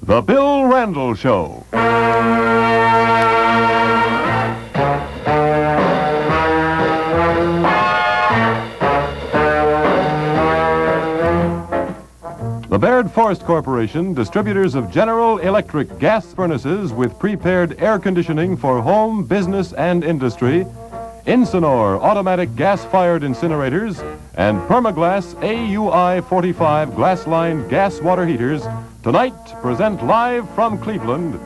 The Bill Randle Show. The Baird Forest Corporation, distributors of General Electric gas furnaces with prepared air conditioning for home, business, and industry, Insinor automatic gas-fired incinerators, and Permaglass AUI 45 glass-lined gas water heaters, tonight present live from Cleveland,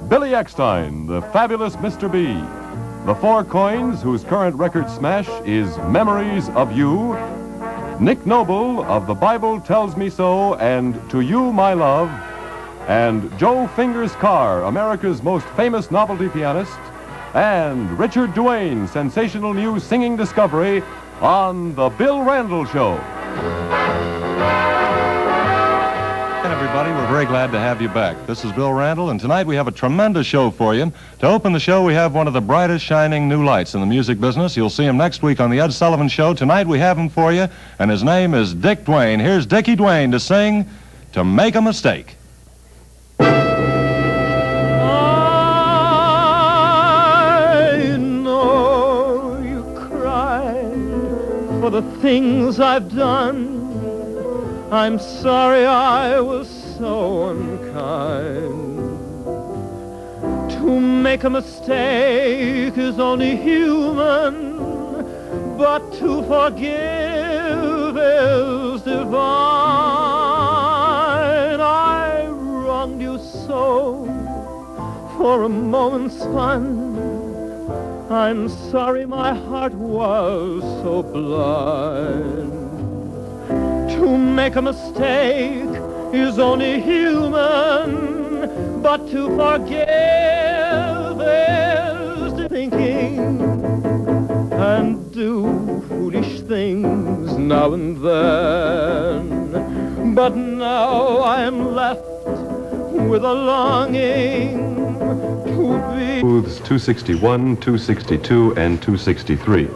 Billy Eckstine, the fabulous Mr. B, the Four Coins, whose current record smash is Memories of You, Nick Noble of The Bible Tells Me So and To You, My Love, and Joe Fingers Carr, America's most famous novelty pianist, and Richard Duane, sensational new singing discovery on The Bill Randle Show. Everybody, we're very glad to have you back. This is Bill Randle, and tonight we have a tremendous show for you. To open the show, we have one of the brightest shining new lights in the music business. You'll see him next week on the Ed Sullivan Show. Tonight we have him for you, and his name is Dick Duane. Here's Dickie Duane to sing To Make a Mistake. I know you cried for the things I've done. I'm sorry I was so unkind. To make a mistake is only human, but to forgive is divine. I wronged you so for a moment's fun. I'm sorry my heart was so blind. To make a mistake is only human, but to forgive is thinking and do foolish things now and then. But now I'm left with a longing to be... Booths 261, 262, and 263.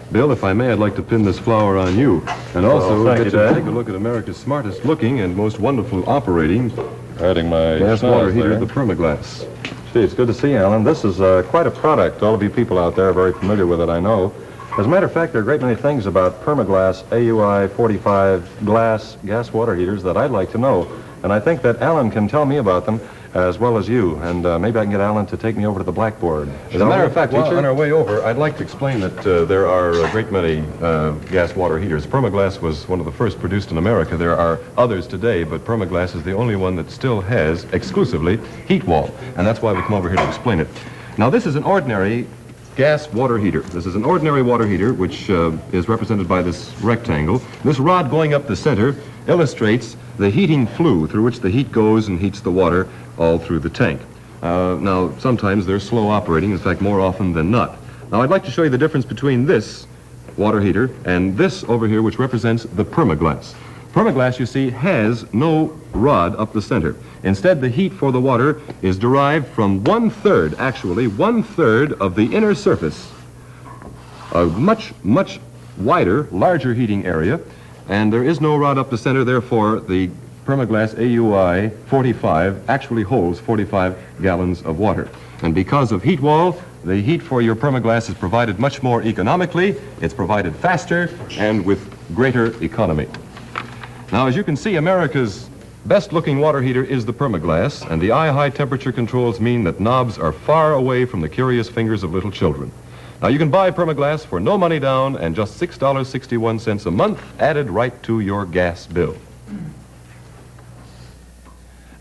Bill, if I may, I'd like to pin this flower on you. And also get you to take a look at America's smartest looking and most wonderful operating gas water heater, the Permaglass. Gee, it's good to see you, Alan. This is quite a product. All of you people out there are very familiar with it, I know. As a matter of fact, there are a great many things about Permaglass AUI 45 gas water heaters that I'd like to know. And I think that Alan can tell me about them as well as you. And maybe I can get Alan to take me over to the blackboard. As a matter of fact, on our way over, I'd like to explain that there are a great many gas water heaters. Permaglass was one of the first produced in America. There are others today, but Permaglass is the only one that still has exclusively heat wall. And that's why we come over here to explain it. Now, this is an ordinary gas water heater. This is an ordinary water heater, which is represented by this rectangle. This rod going up the center illustrates the heating flue through which the heat goes and heats the water all through the tank. Now, sometimes they're slow operating, in fact, more often than not. Now, I'd like to show you the difference between this water heater and this over here, which represents the Permaglass. Permaglass, you see, has no rod up the center. Instead, the heat for the water is derived from one-third of the inner surface, a much, much wider, larger heating area, and there is no rod up the center. Therefore, the Permaglass AUI 45 actually holds 45 gallons of water. And because of heat wall, the heat for your Permaglass is provided much more economically, it's provided faster, and with greater economy. Now, as you can see, America's best-looking water heater is the Permaglass, and the eye-high temperature controls mean that knobs are far away from the curious fingers of little children. Now, you can buy Permaglass for no money down and just $6.61 a month added right to your gas bill.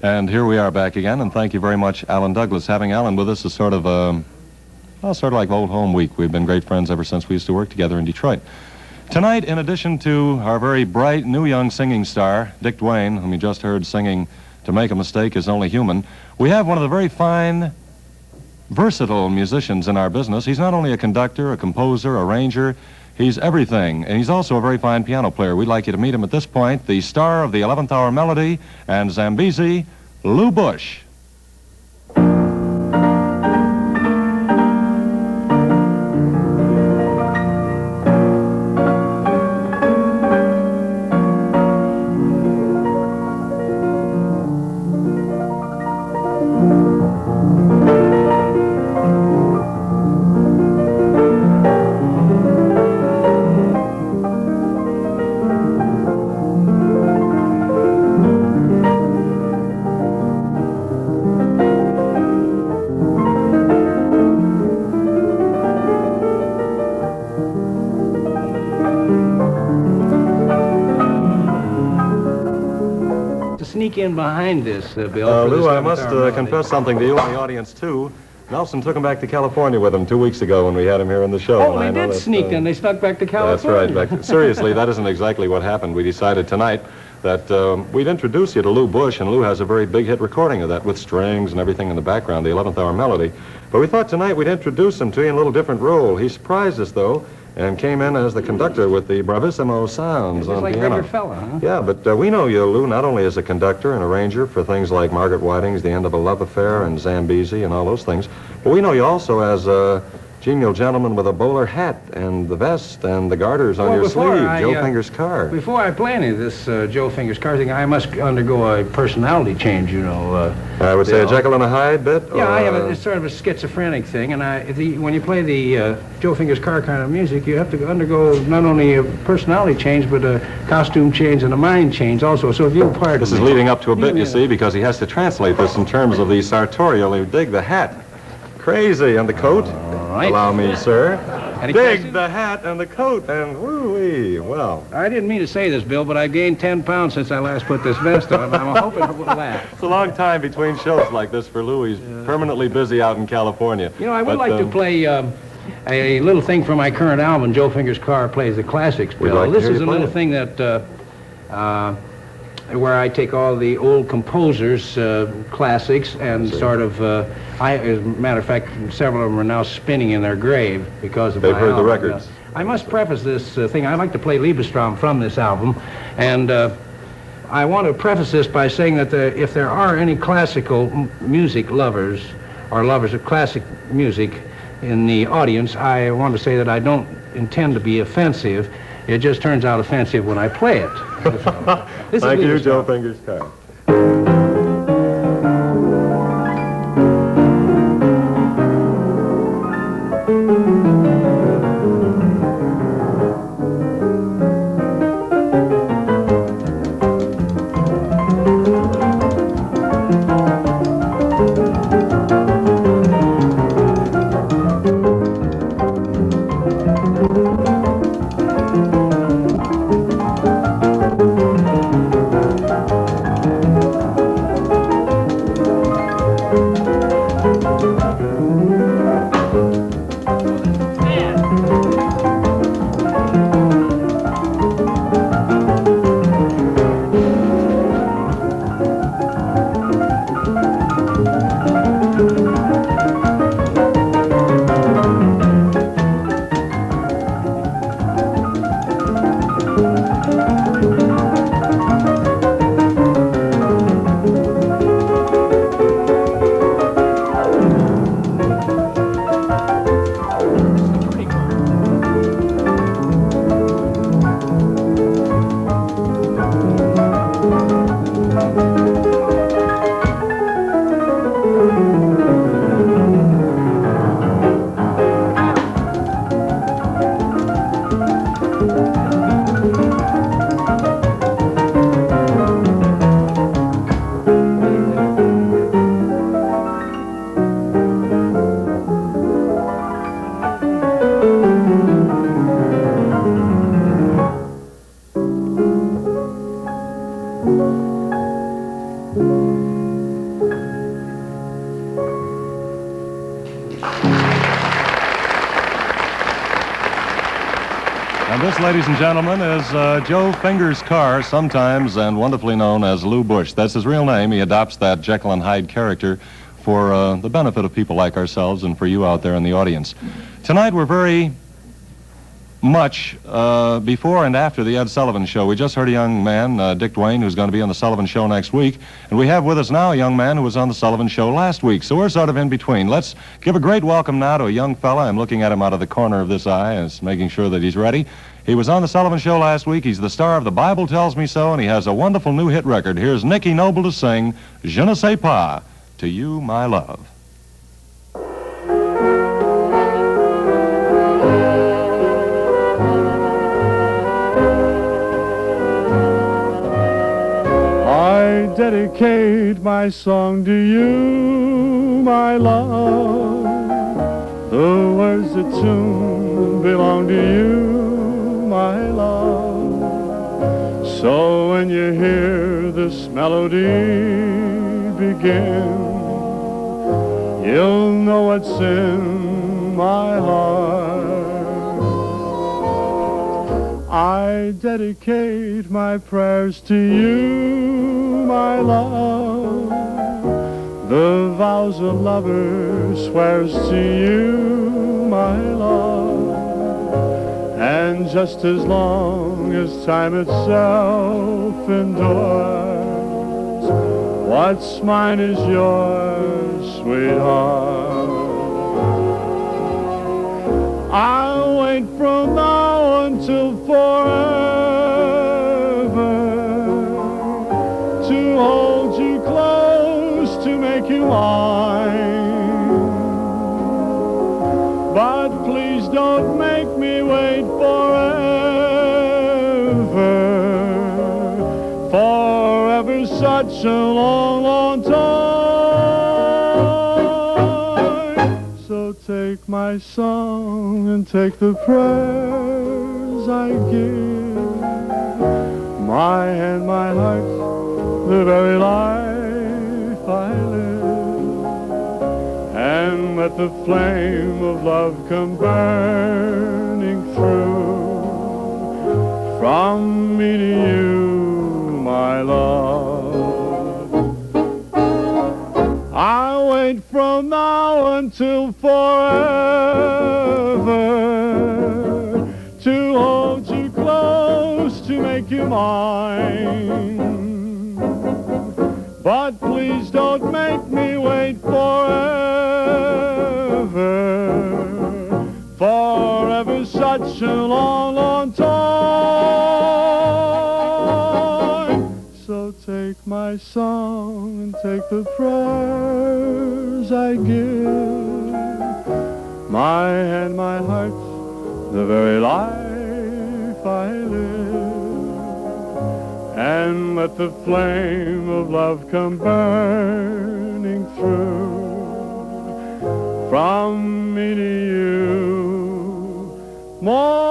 And here we are back again, and thank you very much, Alan Douglas. Having Alan with us is sort of like old home week. We've been great friends ever since we used to work together in Detroit. Tonight, in addition to our very bright, new young singing star, Dick Duane, whom you just heard singing To Make a Mistake is Only Human, we have one of the very fine, versatile musicians in our business. He's not only a conductor, a composer, arranger, he's everything, and he's also a very fine piano player. We'd like you to meet him at this point, the star of the 11th Hour Melody and Zambezi, Lou Busch. sneak in behind this, Bill. Lou, I must confess something to you and the audience, too. Nelson took him back to California with him 2 weeks ago when we had him here in the show. Oh, they did sneak, and they snuck back to California. That's right. Seriously, that isn't exactly what happened. We decided tonight that we'd introduce you to Lou Busch, and Lou has a very big hit recording of that with strings and everything in the background, the 11th Hour Melody. But we thought tonight we'd introduce him to you in a little different role. He surprised us, though, and came in as the conductor with the bravissimo sounds on like piano. Regular fella, huh? Yeah, but we know you, Lou, not only as a conductor and arranger for things like Margaret Whiting's The End of a Love Affair and Zambezi and all those things, but we know you also as a genial gentleman with a bowler hat and the vest and the garters on your sleeve, Joe Fingers Carr. Before I play any of this Joe Fingers Carr thing, I must undergo a personality change, you know. I would say a Jekyll and a Hyde bit? Yeah, I have it's sort of a schizophrenic thing, and when you play the Joe Fingers Carr kind of music, you have to undergo not only a personality change, but a costume change and a mind change also. So if you'll pardon This is me, leading up to a bit, you see, because he has to translate this in terms of the sartorial. You dig the hat. Crazy. And the coat? right. Allow me, sir. Any Dig questions? the hat and the coat and woo-wee. Well. I didn't mean to say this, Bill, but I gained 10 pounds since I last put this vest on. I'm hoping it will last. It's a long time between shows like this for Lou. He's permanently busy out in California. You know, I would like to play a little thing from my current album, Joe Fingers Carr Plays the Classics, Bill. Like this is a little thing that where I take all the old composers' classics and sort of, as a matter of fact, several of them are now spinning in their grave because of They've my heard the album. records. I must preface this thing. I like to play Liebestrom from this album, and I want to preface this by saying that if there are any classical music lovers or lovers of classic music in the audience, I want to say that I don't intend to be offensive. It just turns out offensive when I play it. Thank you, Joe Fingers Carr. And this, ladies and gentlemen, is Joe Fingers Carr, sometimes and wonderfully known as Lou Busch. That's his real name. He adopts that Jekyll and Hyde character for the benefit of people like ourselves and for you out there in the audience. Tonight we're very much before and after the Ed Sullivan Show. We just heard a young man, Dick Duane, who's going to be on the Sullivan Show next week. And we have with us now a young man who was on the Sullivan Show last week. So we're sort of in between. Let's give a great welcome now to a young fella. I'm looking at him out of the corner of this eye and making sure that he's ready. He was on the Sullivan Show last week. He's the star of The Bible Tells Me So, and he has a wonderful new hit record. Here's Nicky Noble to sing Je ne sais pas, To You, My Love. I dedicate my song to you, my love. The words that tune belong to you, my love. So when you hear this melody begin, you'll know what's in my heart. I dedicate my prayers to you, my love. The vows a lover swears to you, my love. And just as long as time itself endures, what's mine is yours, sweetheart. I'll wait from now until forever to hold you close, to make you mine. But please don't make me wait forever, forever such a long, long time. So take my song and take the prayers I give, my hand, my heart, the very life I live, and let the flame of love come burning through, from me to you, my love. I'll wait from now until forever to hold you close, to make you mine. But please don't make me wait forever, forever such a long, long time. So take my song and take the prayers I give, my hand, my heart, the very life I live, and let the flame of love come burning through, from me to you, my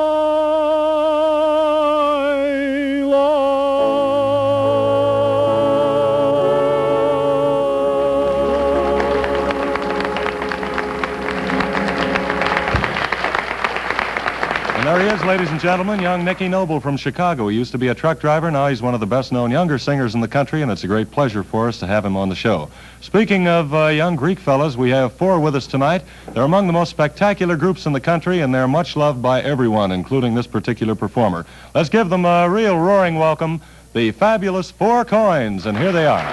There he is, ladies and gentlemen, young Nicky Noble from Chicago. He used to be a truck driver. Now he's one of the best-known younger singers in the country, and it's a great pleasure for us to have him on the show. Speaking of young Greek fellas, we have four with us tonight. They're among the most spectacular groups in the country, and they're much loved by everyone, including this particular performer. Let's give them a real roaring welcome, the fabulous Four Coins, and here they are.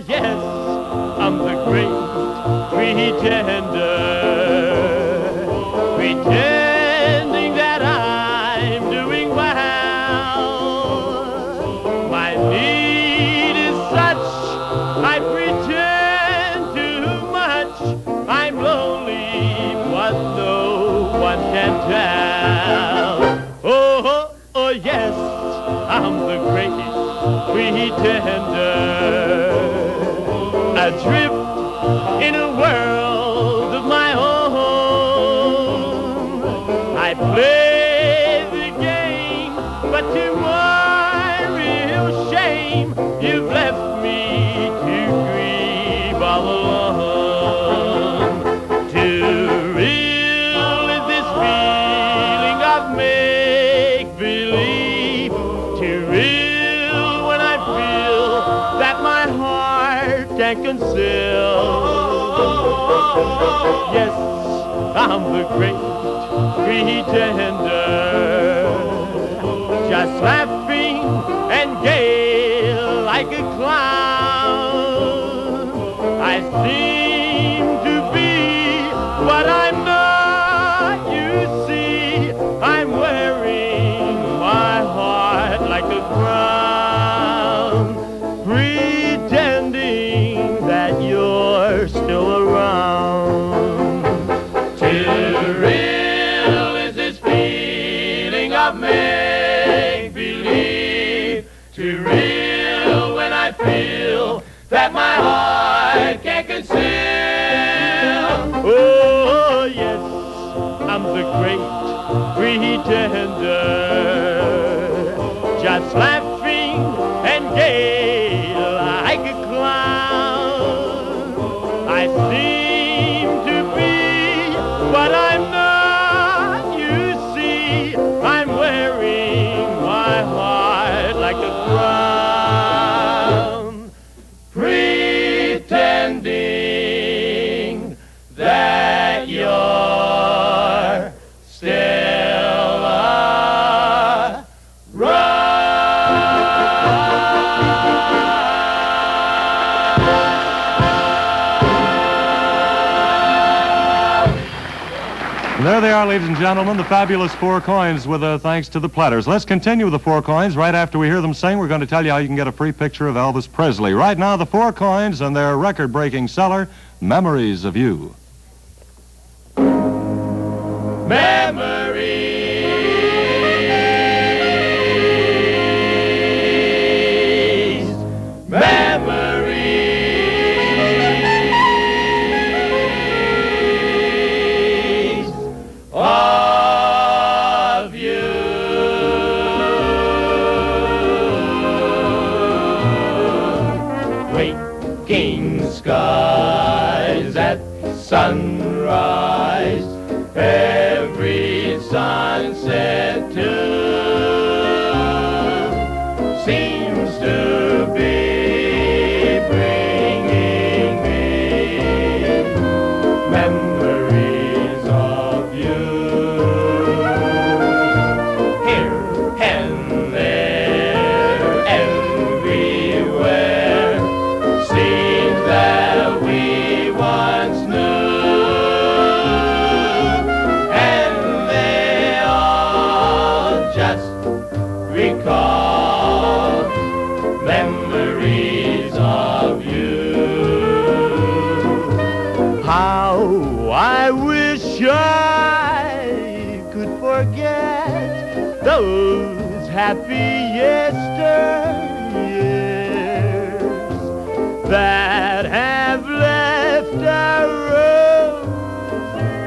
Yes, I'm the great pretender, pretending that I'm doing well. My need is such, I pretend too much. I'm lonely, but no one can tell. Oh, yes, I'm the great pretender. Adrift in a world of my own, I play the game, but to my real shame, you've left me to grieve all alone. Too real is this feeling of make-believe, too real when I feel that my heart can't conceal. Yes, I'm the great pretender, just laughing and gay like a clown. I seem to be what I'm not, you see. I'm wearing my heart like a crown, pretending that you're still around. Too real is this feeling of make-believe, too real when I feel that my heart I can't conceal. Oh, yes, I'm the great pretender, just laughing and gay like a clown. I seem to be what I'm not, you see. I'm wearing my heart like a crown, pretending that you're still And there they are, ladies and gentlemen, the fabulous Four Coins with thanks to the Platters. Let's continue with the Four Coins. Right after we hear them sing, we're going to tell you how you can get a free picture of Elvis Presley. Right now, the Four Coins and their record-breaking seller, Memories of You. Skies at sunrise, every sunset too seems to be bringing me memories of you. Here and there, everywhere, scenes that we once knew, and they all just recall memories of you. How I wish I could forget those happy yesteryears that have left a rosary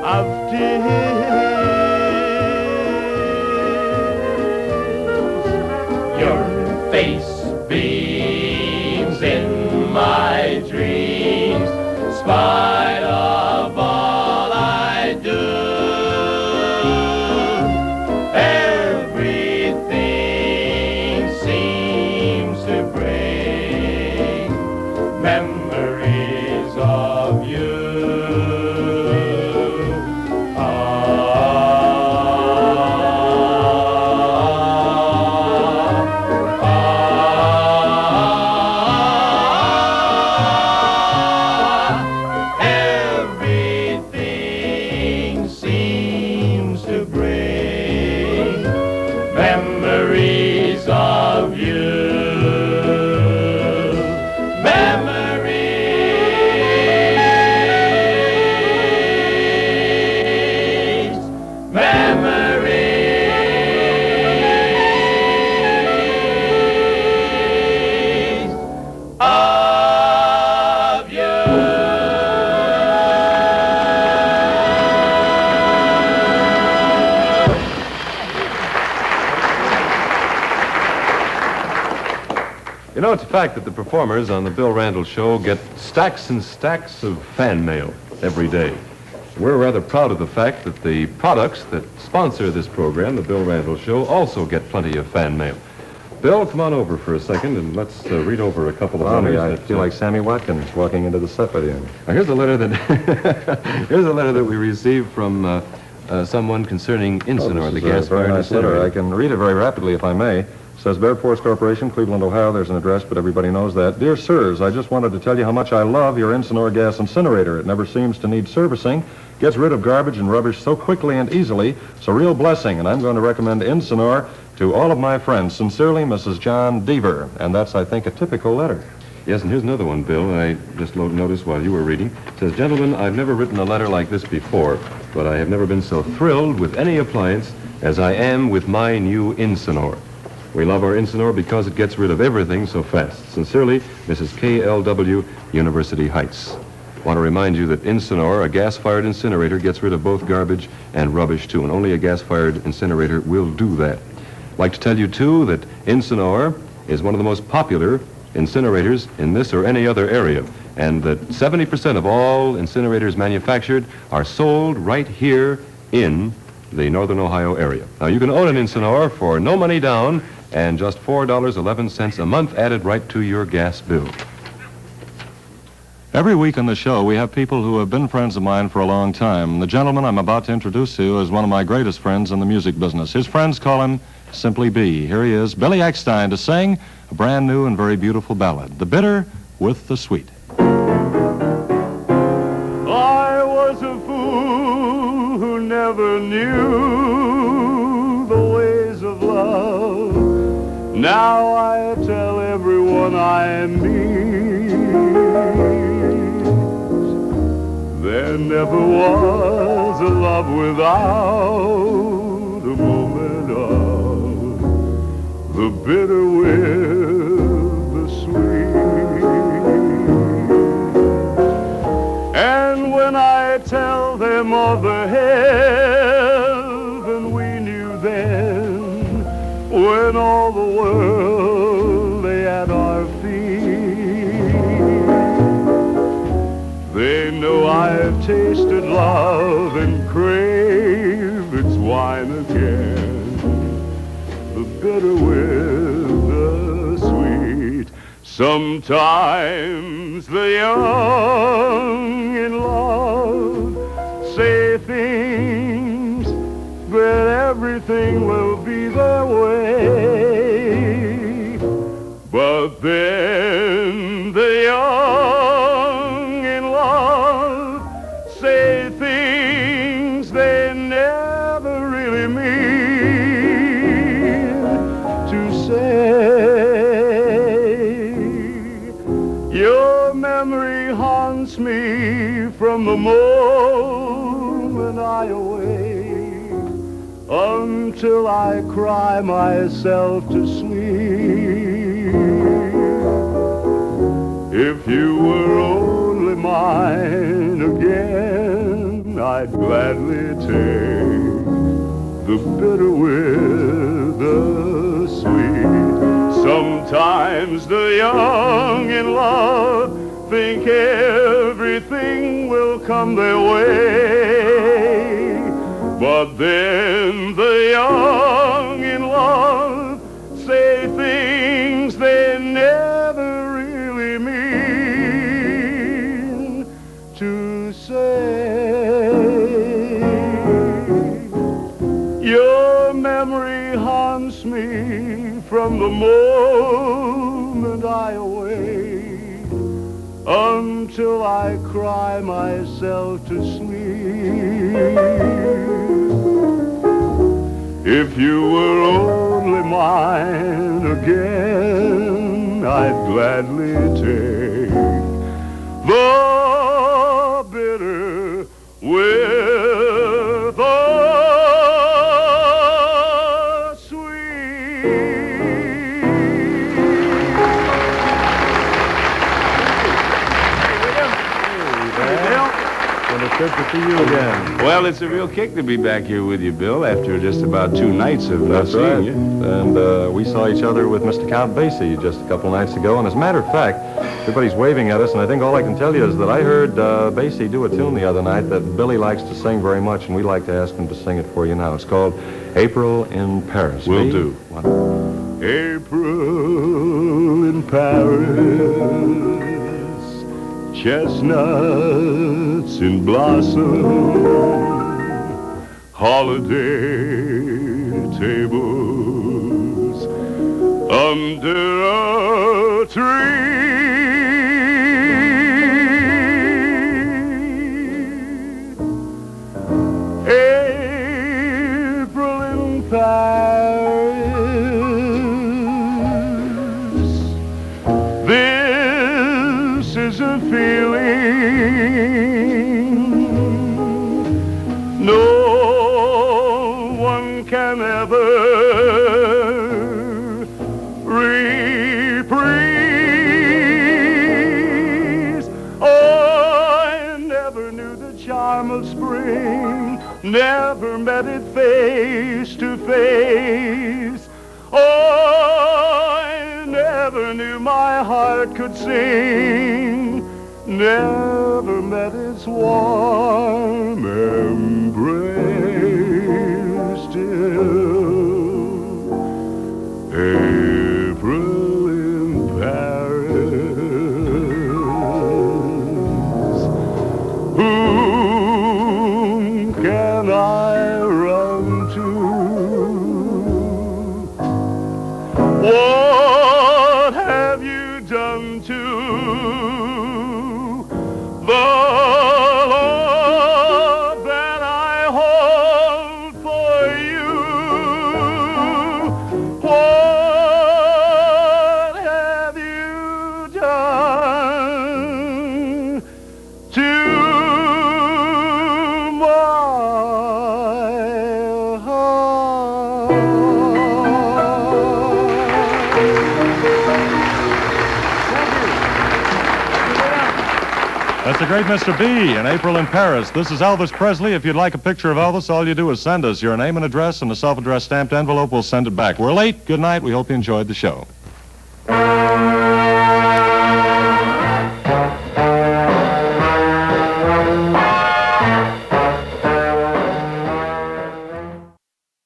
of tears. Your face beams in my dreams, spite of all I do. Everything seems to bring memories of you. Everything seems to bring memories of you. You know, it's a fact that the performers on the Bill Randle Show get stacks and stacks of fan mail every day. We're rather proud of the fact that the products that sponsor this program, the Bill Randle Show, also get plenty of fan mail. Bill, come on over for a second and let's read over a couple of letters. I feel like Sammy Watkins walking into the set with you. Now, here's a letter that here's a letter that we received from someone concerning Insinor, the gas very nice letter. incinerator. I can read it very rapidly if I may. It says, Bear Force Corporation, Cleveland, Ohio. There's an address, but everybody knows that. Dear sirs, I just wanted to tell you how much I love your Insinor gas incinerator. It never seems to need servicing. Gets rid of garbage and rubbish so quickly and easily. It's a real blessing, and I'm going to recommend Insinor to all of my friends. Sincerely, Mrs. John Deaver. And that's, I think, a typical letter. Yes, and here's another one, Bill. I just noticed while you were reading. It says, Gentlemen, I've never written a letter like this before, but I have never been so thrilled with any appliance as I am with my new Insinor. We love our Incinor because it gets rid of everything so fast. Sincerely, Mrs. KLW, University Heights. Want to remind you that Incinor, a gas-fired incinerator, gets rid of both garbage and rubbish, too, and only a gas-fired incinerator will do that. I'd like to tell you, too, that Incinor is one of the most popular incinerators in this or any other area, and that 70% of all incinerators manufactured are sold right here in the Northern Ohio area. Now, you can own an Incinor for no money down and just $4.11 a month added right to your gas bill. Every week on the show, we have people who have been friends of mine for a long time. The gentleman I'm about to introduce to you is one of my greatest friends in the music business. His friends call him Simply B. Here he is, Billy Eckstine, to sing a brand new and very beautiful ballad, The Bitter with the Sweet. I was a fool who never knew the ways of love. Now I tell everyone I meet, there never was a love without a moment of the bitter with the sweet. And when I tell them of the heaven we knew then, when all the world lay at our feet, they know I've tasted love and crave its wine again, the bitter with the sweet. Sometimes the young in love say things, but everything will be their way. But then the young in love say things they never really mean to say. Your memory haunts me from the moment I awake until I cry myself to sleep. If you were only mine again, I'd gladly take the bitter with the sweet. Sometimes the young in love think everything will come their way, but then the young in love say things they never really mean to say. Your memory haunts me from the moment I awake until I cry myself to sleep. If you were only mine again, I'd gladly take the bitter with the Good to see you again. Well, it's a real kick to be back here with you, Bill, after just about 2 nights of not seeing you. And we saw each other with Mr. Count Basie just a couple nights ago. And as a matter of fact, everybody's waving at us, and I think all I can tell you is that I heard Basie do a tune the other night that Billy likes to sing very much, and we'd like to ask him to sing it for you now. It's called April in Paris. Will do. April in Paris, chestnuts in blossom, holiday tables under a tree. April in Paris, this is a feeling no one can ever spring, never met it face to face. Oh, I never knew my heart could sing, never met its warm embrace till April in Paris. Whom can I run to? What have you done to the love that I hold for you? What have you done to my heart? That's the great Mr. B in April in Paris. This is Elvis Presley. If you'd like a picture of Elvis, all you do is send us your name and address and a self-addressed stamped envelope. We'll send it back. We're late. Good night. We hope you enjoyed the show.